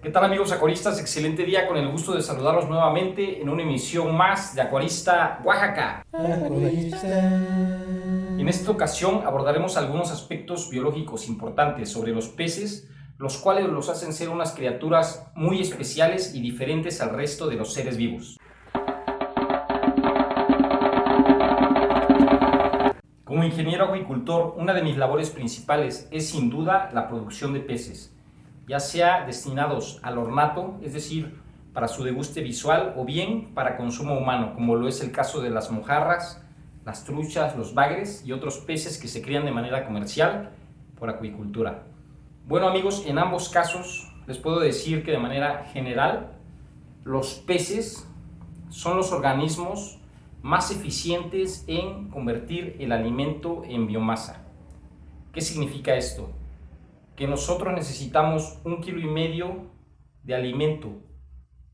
¿Qué tal, amigos acuaristas? Excelente día, con el gusto de saludarlos nuevamente en una emisión más de Acuarista Oaxaca. En esta ocasión abordaremos algunos aspectos biológicos importantes sobre los peces, los cuales los hacen ser unas criaturas muy especiales y diferentes al resto de los seres vivos. Como ingeniero acuicultor, una de mis labores principales es sin duda la producción de peces, ya sea destinados al ornato, es decir, para su deguste visual, o bien para consumo humano, como lo es el caso de las mojarras, las truchas, los bagres y otros peces que se crían de manera comercial por acuicultura. Bueno, amigos, en ambos casos les puedo decir que de manera general los peces son los organismos más eficientes en convertir el alimento en biomasa. ¿Qué significa esto? Que nosotros necesitamos 1,5 kilos de alimento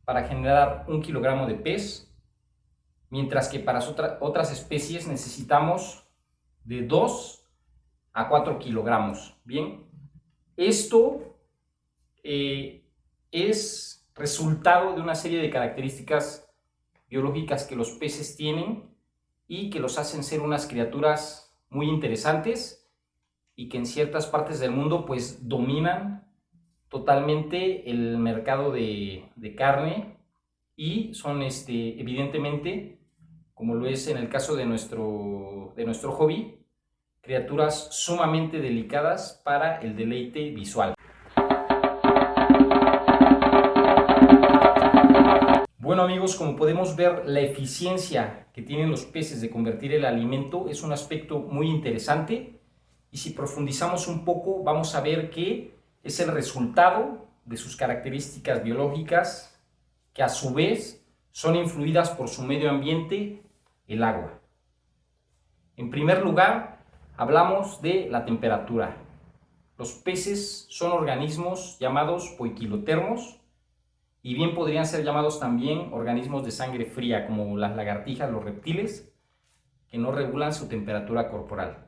para generar 1 kilogramo de pez, mientras que para otras especies necesitamos de 2 a 4 kilogramos. Bien, esto es resultado de una serie de características biológicas que los peces tienen y que los hacen ser unas criaturas muy interesantes y que en ciertas partes del mundo pues dominan totalmente el mercado de carne y son evidentemente, como lo es en el caso de nuestro hobby, criaturas sumamente delicadas para el deleite visual. Bueno, amigos, como podemos ver, la eficiencia que tienen los peces de convertir el alimento es un aspecto muy interesante. Y si profundizamos un poco, vamos a ver que es el resultado de sus características biológicas, que a su vez son influidas por su medio ambiente, el agua. En primer lugar, hablamos de la temperatura. Los peces son organismos llamados poiquilotermos, y bien podrían ser llamados también organismos de sangre fría, como las lagartijas, los reptiles, que no regulan su temperatura corporal.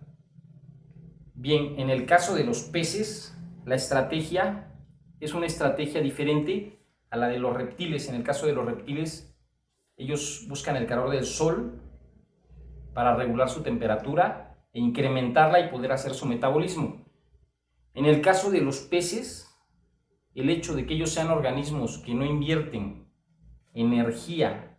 Bien, en el caso de los peces, la estrategia es una estrategia diferente a la de los reptiles. En el caso de los reptiles, ellos buscan el calor del sol para regular su temperatura e incrementarla y poder hacer su metabolismo. En el caso de los peces, el hecho de que ellos sean organismos que no invierten energía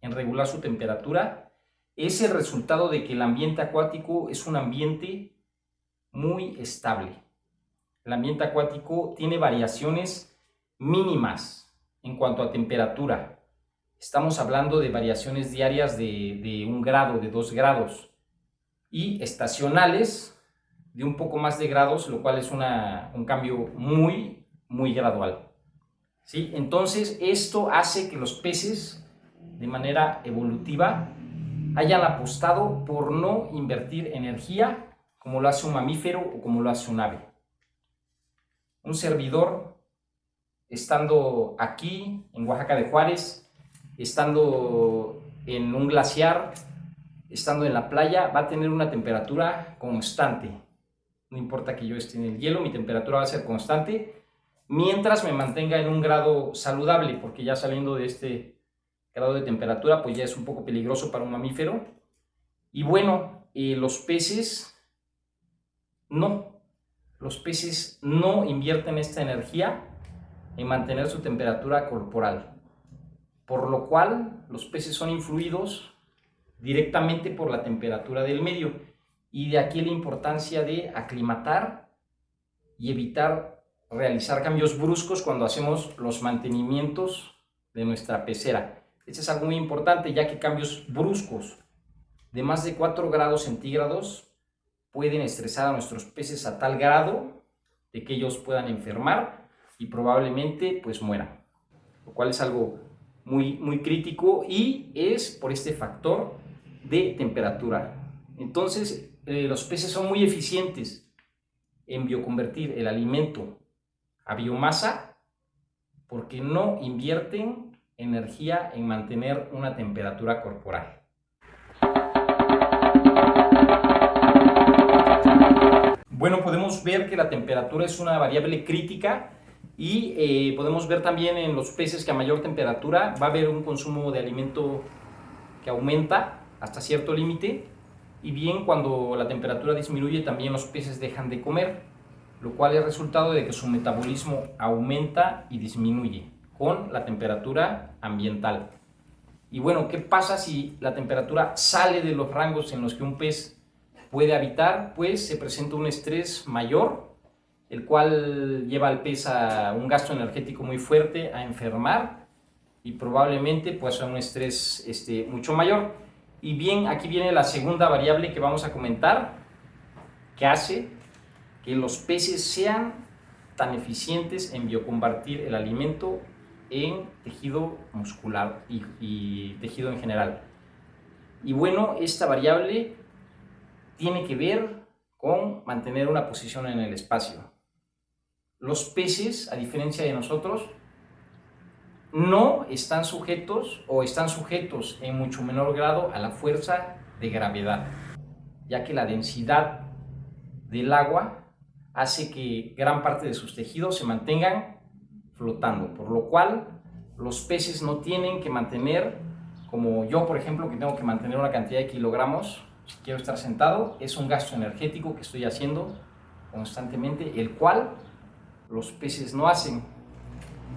en regular su temperatura es el resultado de que el ambiente acuático es un ambiente muy estable. El ambiente acuático tiene variaciones mínimas en cuanto a temperatura. Estamos hablando de variaciones diarias de 1 grado, de 2 grados, y estacionales de un poco más de grados, lo cual es un cambio muy, muy gradual. ¿Sí? Entonces, esto hace que los peces, de manera evolutiva, hayan apostado por no invertir energía como lo hace un mamífero o como lo hace un ave. Un servidor, estando aquí en Oaxaca de Juárez, estando en un glaciar, estando en la playa, va a tener una temperatura constante. No importa que yo esté en el hielo, mi temperatura va a ser constante mientras me mantenga en un grado saludable, porque ya saliendo de este grado de temperatura pues ya es un poco peligroso para un mamífero. Y bueno, los peces los peces no invierten esta energía en mantener su temperatura corporal, por lo cual los peces son influidos directamente por la temperatura del medio, y de aquí la importancia de aclimatar y evitar realizar cambios bruscos cuando hacemos los mantenimientos de nuestra pecera. Esto es algo muy importante, ya que cambios bruscos de más de 4 grados centígrados pueden estresar a nuestros peces a tal grado de que ellos puedan enfermar y probablemente pues mueran, lo cual es algo muy, muy crítico, y es por este factor de temperatura. Entonces, los peces son muy eficientes en bioconvertir el alimento a biomasa porque no invierten energía en mantener una temperatura corporal. Bueno, podemos ver que la temperatura es una variable crítica Y podemos ver también en los peces que a mayor temperatura va a haber un consumo de alimento que aumenta hasta cierto límite, y bien cuando la temperatura disminuye también los peces dejan de comer, lo cual es resultado de que su metabolismo aumenta y disminuye con la temperatura ambiental. Y bueno, ¿qué pasa si la temperatura sale de los rangos en los que un pez puede habitar? Pues se presenta un estrés mayor, el cual lleva al pez a un gasto energético muy fuerte, a enfermar y probablemente pues a un estrés mucho mayor. Y bien, aquí viene la segunda variable que vamos a comentar, que hace que los peces sean tan eficientes en bioconvertir el alimento en tejido muscular y tejido en general. Y bueno, esta variable tiene que ver con mantener una posición en el espacio. Los peces, a diferencia de nosotros, no están sujetos o están sujetos en mucho menor grado a la fuerza de gravedad, ya que la densidad del agua hace que gran parte de sus tejidos se mantengan flotando, por lo cual los peces no tienen que mantener, como yo por ejemplo, que tengo que mantener una cantidad de kilogramos si quiero estar sentado. Es un gasto energético que estoy haciendo constantemente, el cual los peces no hacen.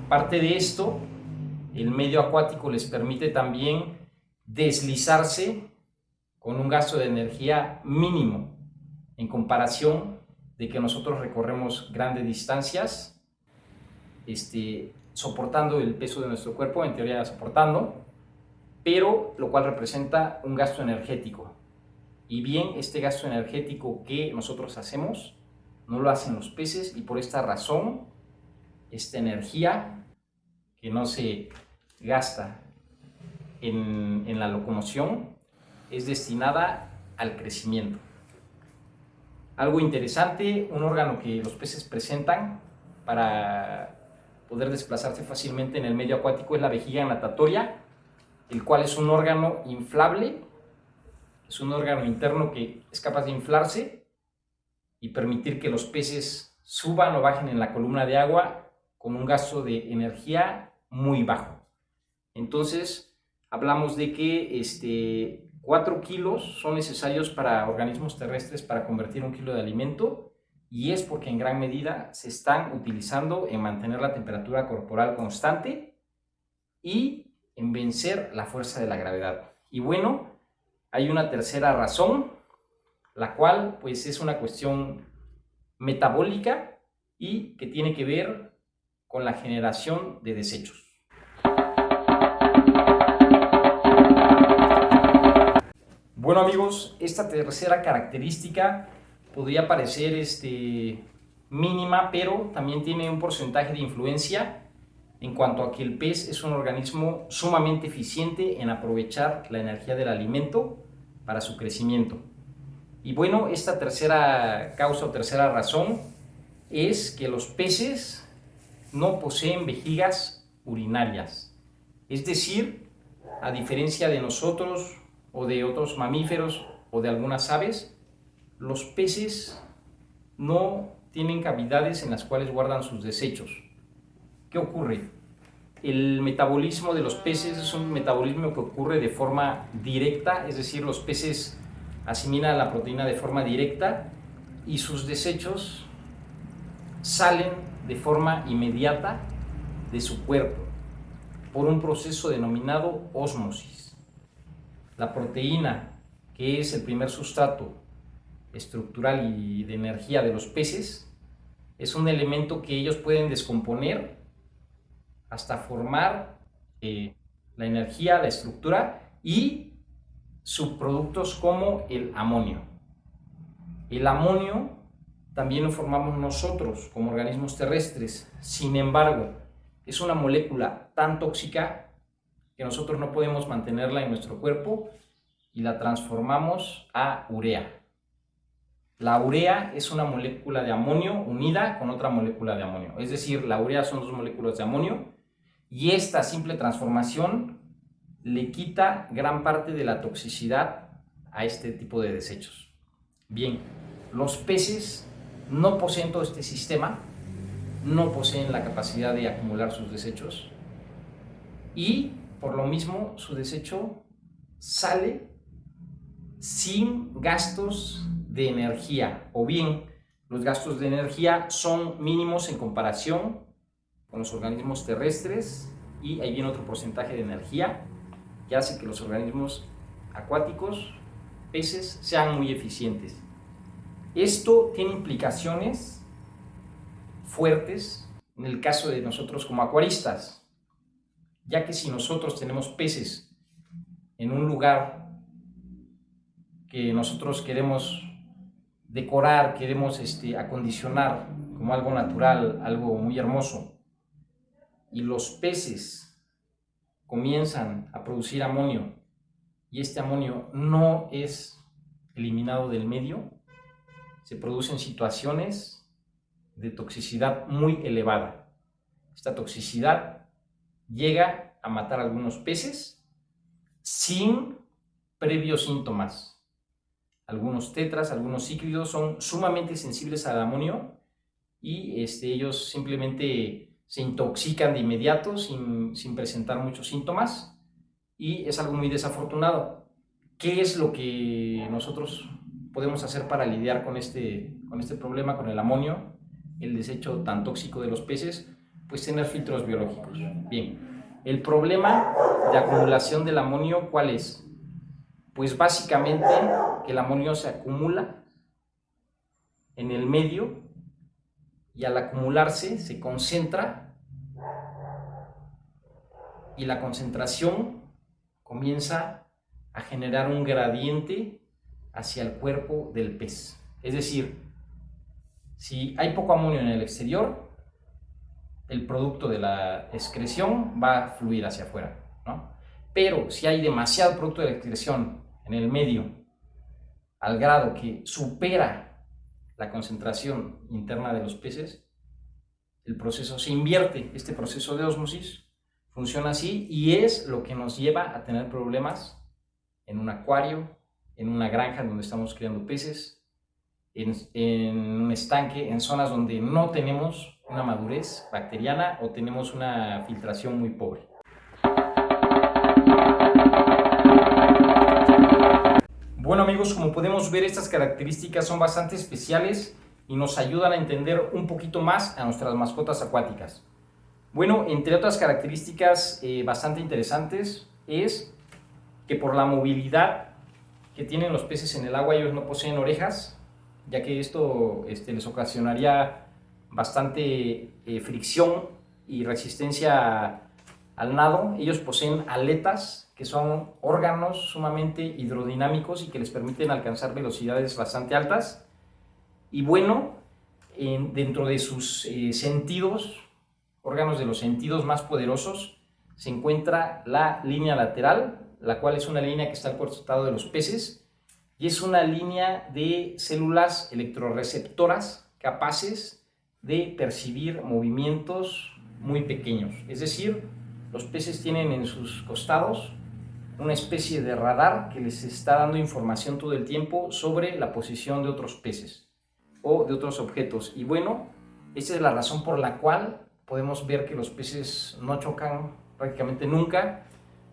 Parte de esto, el medio acuático les permite también deslizarse con un gasto de energía mínimo en comparación de que nosotros recorremos grandes distancias soportando el peso de nuestro cuerpo, en teoría soportando, pero lo cual representa un gasto energético. Y bien, este gasto energético que nosotros hacemos no lo hacen los peces, y por esta razón esta energía que no se gasta en la locomoción es destinada al crecimiento. Algo interesante, un órgano que los peces presentan para poder desplazarse fácilmente en el medio acuático es la vejiga natatoria, el cual es un órgano inflable, es un órgano interno que es capaz de inflarse y permitir que los peces suban o bajen en la columna de agua con un gasto de energía muy bajo. Entonces, hablamos de que 4 kilos son necesarios para organismos terrestres para convertir 1 kilo de alimento, y es porque en gran medida se están utilizando en mantener la temperatura corporal constante y en vencer la fuerza de la gravedad. Y bueno, hay una tercera razón, la cual pues es una cuestión metabólica y que tiene que ver con la generación de desechos. Bueno amigos, esta tercera característica podría parecer mínima, pero también tiene un porcentaje de influencia en cuanto a que el pez es un organismo sumamente eficiente en aprovechar la energía del alimento para su crecimiento. Y bueno, esta tercera causa o tercera razón es que los peces no poseen vejigas urinarias. Es decir, a diferencia de nosotros o de otros mamíferos o de algunas aves, los peces no tienen cavidades en las cuales guardan sus desechos. ¿Qué ocurre? El metabolismo de los peces es un metabolismo que ocurre de forma directa, es decir, los peces asimilan la proteína de forma directa y sus desechos salen de forma inmediata de su cuerpo por un proceso denominado ósmosis. La proteína, que es el primer sustrato estructural y de energía de los peces, es un elemento que ellos pueden descomponer hasta formar la energía, la estructura y subproductos como el amonio. El amonio también lo formamos nosotros como organismos terrestres. Sin embargo, es una molécula tan tóxica que nosotros no podemos mantenerla en nuestro cuerpo y la transformamos a urea. La urea es una molécula de amonio unida con otra molécula de amonio. Es decir, la urea son 2 moléculas de amonio, y esta simple transformación le quita gran parte de la toxicidad a este tipo de desechos. Bien, los peces no poseen todo este sistema, no poseen la capacidad de acumular sus desechos y por lo mismo su desecho sale sin gastos de energía, o bien los gastos de energía son mínimos en comparación con los organismos terrestres, y ahí viene otro porcentaje de energía que hace que los organismos acuáticos, peces, sean muy eficientes. Esto tiene implicaciones fuertes en el caso de nosotros como acuaristas, ya que si nosotros tenemos peces en un lugar que nosotros queremos decorar, queremos acondicionar como algo natural, algo muy hermoso, y los peces comienzan a producir amonio y este amonio no es eliminado del medio, se producen situaciones de toxicidad muy elevada. Esta toxicidad llega a matar a algunos peces sin previos síntomas. Algunos tetras, algunos cíclidos son sumamente sensibles al amonio y ellos simplemente se intoxican de inmediato sin presentar muchos síntomas, y es algo muy desafortunado. ¿Qué es lo que nosotros podemos hacer para lidiar con este problema, con el amonio, el desecho tan tóxico de los peces? Pues tener filtros biológicos. Bien, el problema de acumulación del amonio, ¿cuál es? Pues básicamente que el amonio se acumula en el medio y al acumularse se concentra, y la concentración comienza a generar un gradiente hacia el cuerpo del pez. Es decir, si hay poco amonio en el exterior, el producto de la excreción va a fluir hacia afuera, ¿no? Pero si hay demasiado producto de la excreción en el medio, al grado que supera la concentración interna de los peces, el proceso se invierte. Este proceso de ósmosis funciona así y es lo que nos lleva a tener problemas en un acuario, en una granja donde estamos criando peces, en un estanque, en zonas donde no tenemos una madurez bacteriana o tenemos una filtración muy pobre. Bueno amigos, como podemos ver, estas características son bastante especiales y nos ayudan a entender un poquito más a nuestras mascotas acuáticas. Bueno, entre otras características bastante interesantes es que por la movilidad que tienen los peces en el agua, ellos no poseen orejas, ya que esto les ocasionaría bastante fricción y resistencia al nado. Ellos poseen aletas, que son órganos sumamente hidrodinámicos y que les permiten alcanzar velocidades bastante altas. Y bueno, dentro de sus sentidos, órganos de los sentidos más poderosos, se encuentra la línea lateral, la cual es una línea que está al costado de los peces y es una línea de células electroreceptoras capaces de percibir movimientos muy pequeños. Es decir, los peces tienen en sus costados una especie de radar que les está dando información todo el tiempo sobre la posición de otros peces o de otros objetos. Y bueno, esa es la razón por la cual podemos ver que los peces no chocan prácticamente nunca,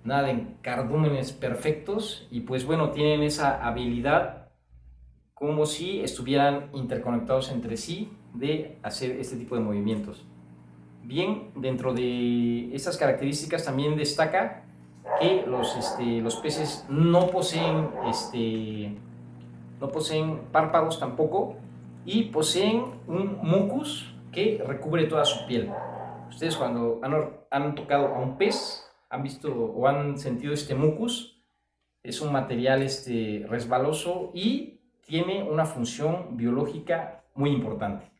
nada de cardúmenes perfectos, y pues bueno, tienen esa habilidad como si estuvieran interconectados entre sí de hacer este tipo de movimientos. Bien, dentro de estas características también destaca que los peces no poseen párpados tampoco, y poseen un mucus que recubre toda su piel. Ustedes cuando han tocado a un pez, han visto o han sentido este mucus. Es un material resbaloso y tiene una función biológica muy importante.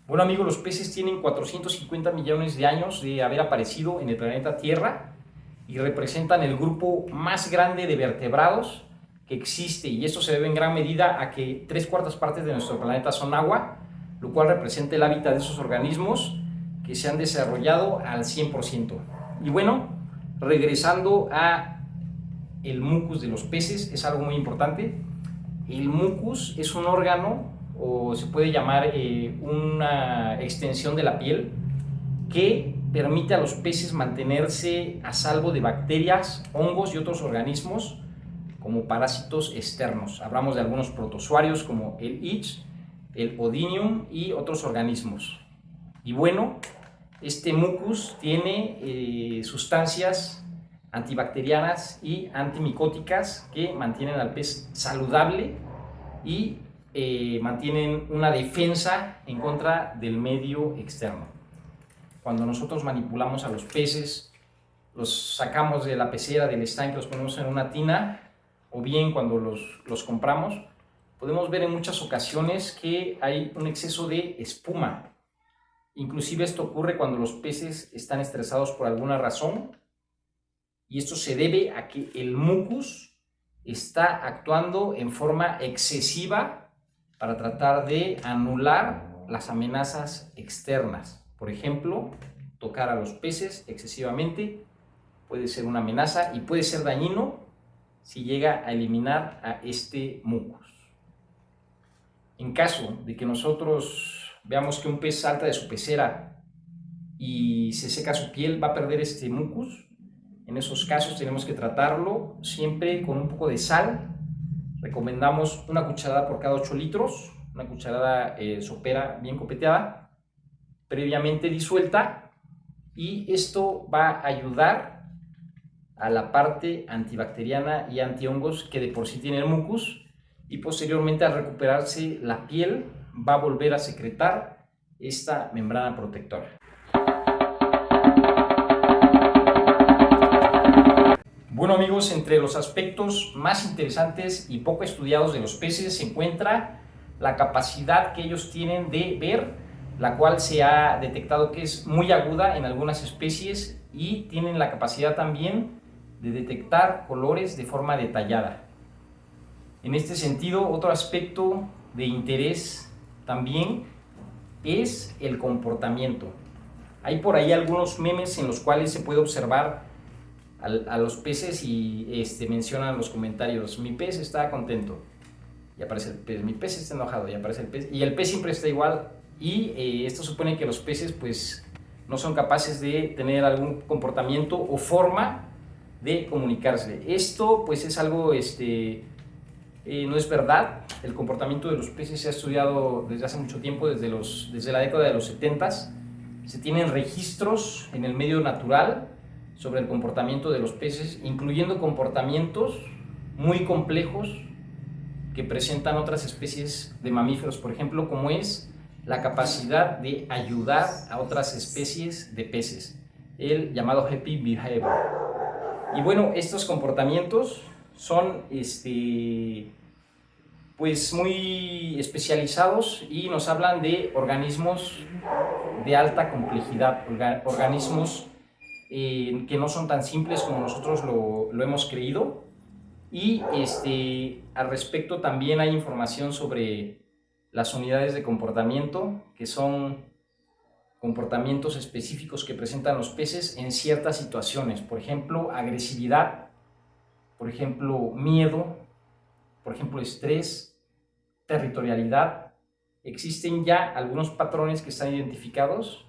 Bueno amigos, los peces tienen 450 millones de años de haber aparecido en el planeta Tierra y representan el grupo más grande de vertebrados que existe, y esto se debe en gran medida a que 3/4 partes de nuestro planeta son agua, lo cual representa el hábitat de esos organismos que se han desarrollado al 100%. Y bueno, regresando a el mucus de los peces, es algo muy importante. el mucus es un órgano, o se puede llamar una extensión de la piel, que permite a los peces mantenerse a salvo de bacterias, hongos y otros organismos como parásitos externos. Hablamos de algunos protozoarios como el Ich, el Odynium y otros organismos. Y bueno, este mucus tiene sustancias antibacterianas y antimicóticas que mantienen al pez saludable y mantienen una defensa en contra del medio externo. Cuando nosotros manipulamos a los peces, los sacamos de la pecera, del estanque, los ponemos en una tina, o bien cuando los compramos, podemos ver en muchas ocasiones que hay un exceso de espuma. Inclusive esto ocurre cuando los peces están estresados por alguna razón, y esto se debe a que el mucus está actuando en forma excesiva para tratar de anular las amenazas externas. Por ejemplo, tocar a los peces excesivamente puede ser una amenaza y puede ser dañino si llega a eliminar a este mucus. En caso de que nosotros veamos que un pez salta de su pecera y se seca su piel, va a perder este mucus. En esos casos tenemos que tratarlo siempre con un poco de sal. Recomendamos una cucharada por cada 8 litros, una cucharada sopera bien copeteada, previamente disuelta, y esto va a ayudar a la parte antibacteriana y antihongos que de por sí tiene el mucus, y posteriormente al recuperarse la piel va a volver a secretar esta membrana protectora. Bueno amigos, entre los aspectos más interesantes y poco estudiados de los peces se encuentra la capacidad que ellos tienen de ver, la cual se ha detectado que es muy aguda en algunas especies, y tienen la capacidad también de detectar colores de forma detallada. En este sentido, otro aspecto de interés también es el comportamiento. Hay por ahí algunos memes en los cuales se puede observar a los peces y mencionan los comentarios: mi pez está contento, y aparece el pez; mi pez está enojado, y aparece el pez, y el pez siempre está igual. Y esto supone que los peces pues no son capaces de tener algún comportamiento o forma de comunicarse. Esto pues es algo, no es verdad. El comportamiento de los peces se ha estudiado desde hace mucho tiempo, desde la década de los 70s. Se tienen registros en el medio natural sobre el comportamiento de los peces, incluyendo comportamientos muy complejos que presentan otras especies de mamíferos, por ejemplo, como es la capacidad de ayudar a otras especies de peces, el llamado happy behavior. Y bueno, estos comportamientos son pues muy especializados y nos hablan de organismos de alta complejidad, organismos que no son tan simples como nosotros lo hemos creído. Y al respecto también hay información sobre las unidades de comportamiento, que son comportamientos específicos que presentan los peces en ciertas situaciones. Por ejemplo, agresividad, por ejemplo, miedo, por ejemplo, estrés, territorialidad. Existen ya algunos patrones que están identificados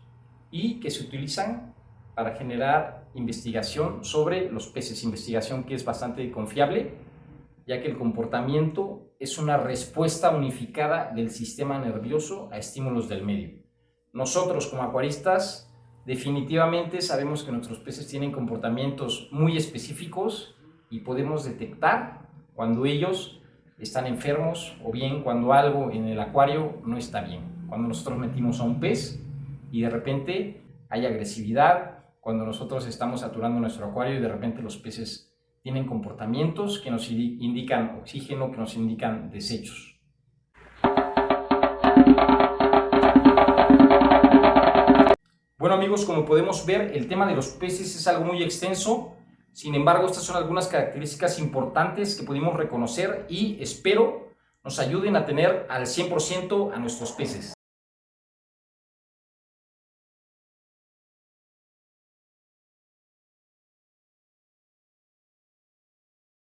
y que se utilizan para generar investigación sobre los peces, investigación que es bastante confiable, ya que el comportamiento es una respuesta unificada del sistema nervioso a estímulos del medio. Nosotros como acuaristas definitivamente sabemos que nuestros peces tienen comportamientos muy específicos y podemos detectar cuando ellos están enfermos o bien cuando algo en el acuario no está bien. Cuando nosotros metimos a un pez y de repente hay agresividad, cuando nosotros estamos saturando nuestro acuario y de repente los peces tienen comportamientos que nos indican oxígeno, que nos indican desechos. Bueno amigos, como podemos ver, el tema de los peces es algo muy extenso. Sin embargo, estas son algunas características importantes que pudimos reconocer y espero nos ayuden a tener al 100% a nuestros peces.